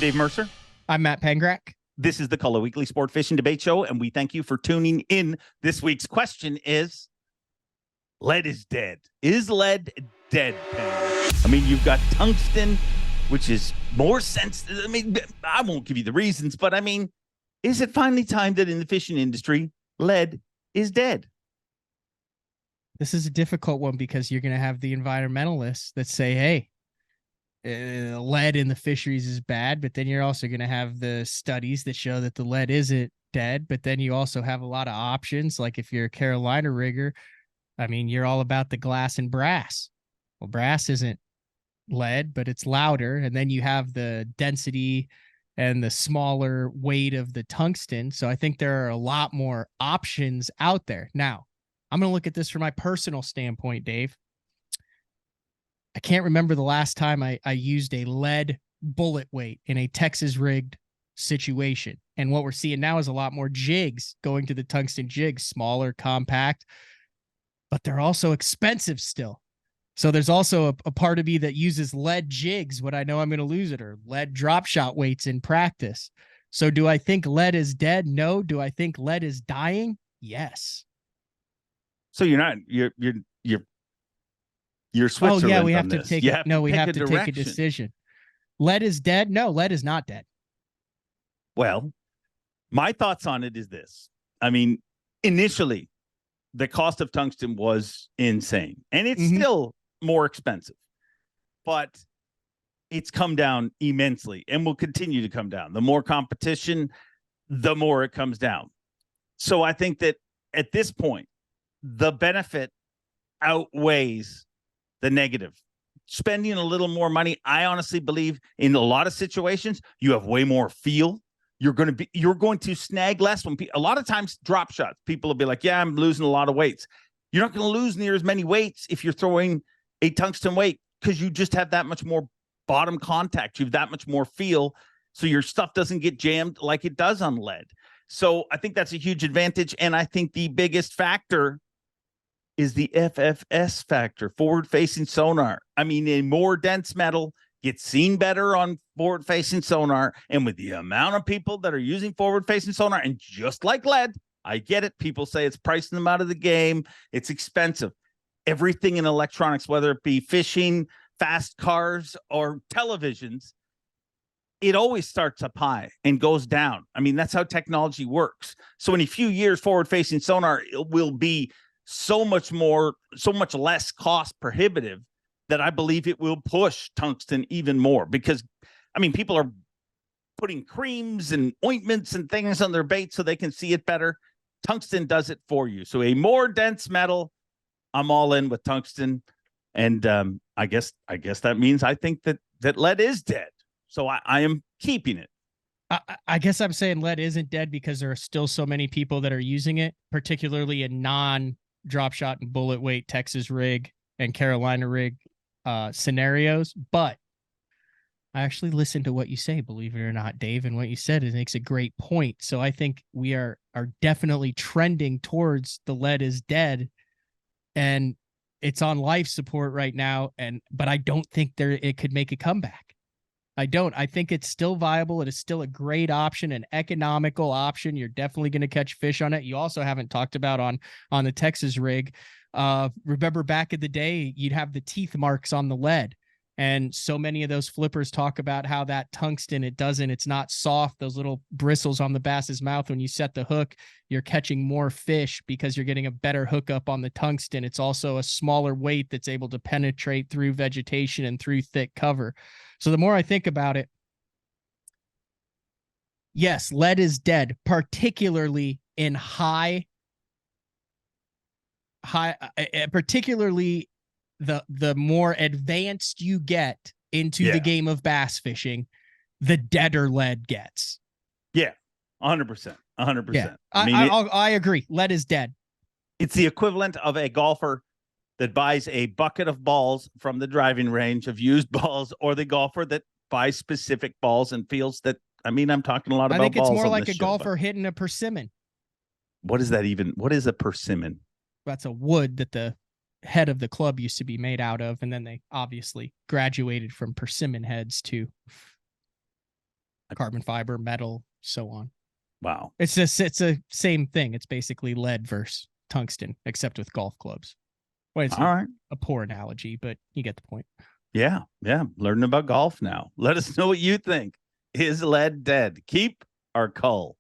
Dave Mercer. I'm Matt Pangrac. This is the Cull, a weekly sport fishing debate show, and we thank you for tuning in. This week's question is, lead is dead. Is lead dead, Pangrac? I mean, you've got tungsten, which is more sensitive. I mean, I won't give you the reasons, but I mean, is it finally time that in the fishing industry, lead is dead? This is a difficult one because you're going to have the environmentalists that say, hey, lead in the fisheries is bad, but then you're also going to have the studies that show that the lead isn't dead, but then you also have a lot of options. Like if you're a Carolina rigger, I mean, you're all about the glass and brass. Well, brass isn't lead, but it's louder. And then you have the density and the smaller weight of the tungsten. So I think there are a lot more options out there. Now, I'm going to look at this from my personal standpoint, Dave. I can't remember the last time I used a lead bullet weight in a Texas rigged situation. And what we're seeing now is a lot more jigs going to the tungsten jigs, smaller, compact, but they're also expensive still. So there's also a part of me that uses lead jigs when I know I'm going to lose it, or lead drop shot weights in practice. So do I think lead is dead? No. Do I think lead is dying? Yes. So you're Switzerland. Oh yeah, we have on to this. take You it. have No, to we pick have a to take a direction. decision. Lead is dead? No, lead is not dead. Well, my thoughts on it is this. I mean, initially, the cost of tungsten was insane, and it's still more expensive, but it's come down immensely and will continue to come down. The more competition, the more it comes down. So I think that at this point, the benefit outweighs the negative. Spending a little more money, I honestly believe in a lot of situations, you have way more feel. You're going to snag less when a lot of times drop shots, people will be like, yeah, I'm losing a lot of weights. You're not going to lose near as many weights if you're throwing a tungsten weight, because you just have that much more bottom contact. You have that much more feel. So your stuff doesn't get jammed like it does on lead. So I think that's a huge advantage. And I think the biggest factor is the FFS factor, forward-facing sonar. I mean, a more dense metal gets seen better on forward-facing sonar. And with the amount of people that are using forward-facing sonar, and just like lead, I get it. People say it's pricing them out of the game. It's expensive. Everything in electronics, whether it be fishing, fast cars, or televisions, it always starts up high and goes down. I mean, that's how technology works. So in a few years, forward-facing sonar will be so much less cost prohibitive that I believe it will push tungsten even more, because I mean, people are putting creams and ointments and things on their bait so they can see it better. Tungsten does it for you. So a more dense metal, I'm all in with tungsten. And I guess that means I think that lead is dead. So I am keeping it. I guess I'm saying lead isn't dead because there are still so many people that are using it, particularly in non-drop shot and bullet weight Texas rig and Carolina rig scenarios. But I actually listened to what you say, believe it or not, Dave, and what you said, it makes a great point. So I think we are definitely trending towards the lead is dead, and it's on life support right now. But I don't think it could make a comeback. I don't. I think it's still viable. It is still a great option, an economical option. You're definitely going to catch fish on it. You also haven't talked about on the Texas rig. Remember back in the day, you'd have the teeth marks on the lead. And so many of those flippers talk about how that tungsten, it's not soft. Those little bristles on the bass's mouth, when you set the hook, you're catching more fish because you're getting a better hookup on the tungsten. It's also a smaller weight that's able to penetrate through vegetation and through thick cover. So the more I think about it, yes, lead is dead, particularly in particularly the more advanced you get into the game of bass fishing, the deader lead gets. Yeah, 100%. 100%. Yeah, I mean, I agree. Lead is dead. It's the equivalent of a golfer that buys a bucket of balls from the driving range of used balls, or the golfer that buys specific balls and feels that, I mean, I'm talking a lot about balls. I think it's more like a show, golfer hitting a persimmon. What is that even? What is a persimmon? That's a wood that the head of the club used to be made out of, and then they obviously graduated from persimmon heads to carbon fiber, metal, so on. Wow. It's a same thing. It's basically lead versus tungsten, except with golf clubs. Well, it's All right. a poor analogy, but you get the point. Yeah. Learning about golf now. Let us know what you think. Is lead dead? Keep our cull.